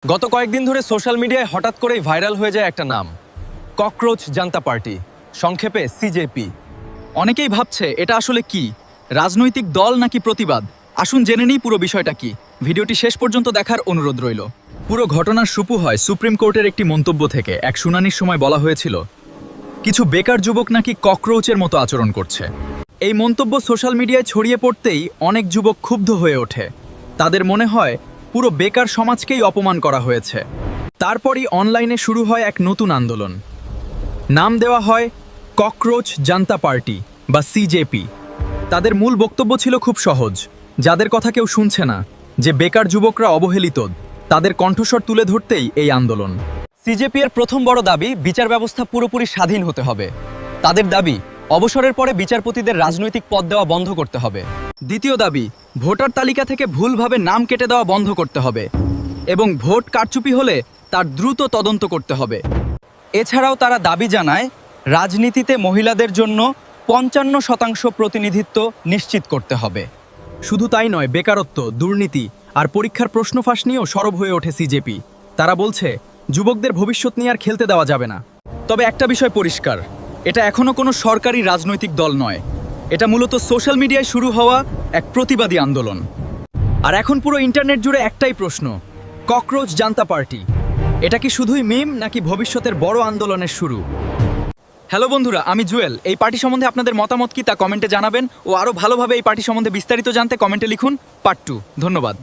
গত কয়েকদিন ধরে সোশ্যাল মিডিয়ায় হঠাৎ করেই ভাইরাল হয়ে যায় একটা নাম, ককরোচ জনতা পার্টি, সংক্ষেপে সিজেপি। অনেকেই ভাবছে এটা আসলে কি, রাজনৈতিক দল নাকি প্রতিবাদ। আসুন জেনে নিই পুরো বিষয়টা কি। ভিডিওটি শেষ পর্যন্ত দেখার অনুরোধ রইল। পুরো ঘটনার শুরু হয় সুপ্রিম কোর্টের একটি মন্তব্য থেকে। এক শুনানির সময় বলা হয়েছিল কিছু বেকার যুবক নাকি ককরোচের মতো আচরণ করছে। এই মন্তব্য সোশ্যাল মিডিয়ায় ছড়িয়ে পড়তেই অনেক যুবক ক্ষুব্ধ হয়ে ওঠে। তাদের মনে হয় পুরো বেকার সমাজকেই অপমান করা হয়েছে। তারপরই অনলাইনে শুরু হয় এক নতুন আন্দোলন। নাম দেওয়া হয় ককরোচ জনতা পার্টি বা সিজেপি। তাদের মূল বক্তব্য ছিল খুব সহজ, যাদের কথা কেউ শুনছে না, যে বেকার যুবকরা অবহেলিত, তাদের কণ্ঠস্বর তুলে ধরতেই এই আন্দোলন। সিজেপি এর প্রথম বড় দাবি, বিচার ব্যবস্থা পুরোপুরি স্বাধীন হতে হবে। তাদের দাবি, অবসরের পরে বিচারপতিদের রাজনৈতিক পদ দেওয়া বন্ধ করতে হবে। দ্বিতীয় দাবি, ভোটার তালিকা থেকে ভুলভাবে নাম কেটে দেওয়া বন্ধ করতে হবে এবং ভোট কারচুপি হলে তার দ্রুত তদন্ত করতে হবে। এছাড়াও তারা দাবি জানায়, রাজনীতিতে মহিলাদের জন্য ৫৫% প্রতিনিধিত্ব নিশ্চিত করতে হবে। শুধু তাই নয়, বেকারত্ব, দুর্নীতি আর পরীক্ষার প্রশ্ন ফাঁস নিয়েও সরব হয়ে ওঠে সিজেপি। তারা বলছে যুবকদের ভবিষ্যৎ নিয়ে আর খেলতে দেওয়া যাবে না। তবে একটা বিষয় পরিষ্কার, এটা এখনো কোনো সরকারি রাজনৈতিক দল নয়। এটা মূলত সোশ্যাল মিডিয়ায় শুরু হওয়া এক প্রতিবাদী আন্দোলন। আর এখন পুরো ইন্টারনেট জুড়ে একটাই প্রশ্ন, ককরোচ জনতা পার্টি এটা কি শুধুই মিম নাকি ভবিষ্যতের বড় আন্দোলনের শুরু? হ্যালো বন্ধুরা, আমি জুয়েল। এই পার্টি সম্বন্ধে আপনাদের মতামত কি তা কমেন্টে জানাবেন, ও আরও ভালোভাবে এই পার্টি সম্বন্ধে বিস্তারিত জানতে কমেন্টে লিখুন পার্ট 2। ধন্যবাদ।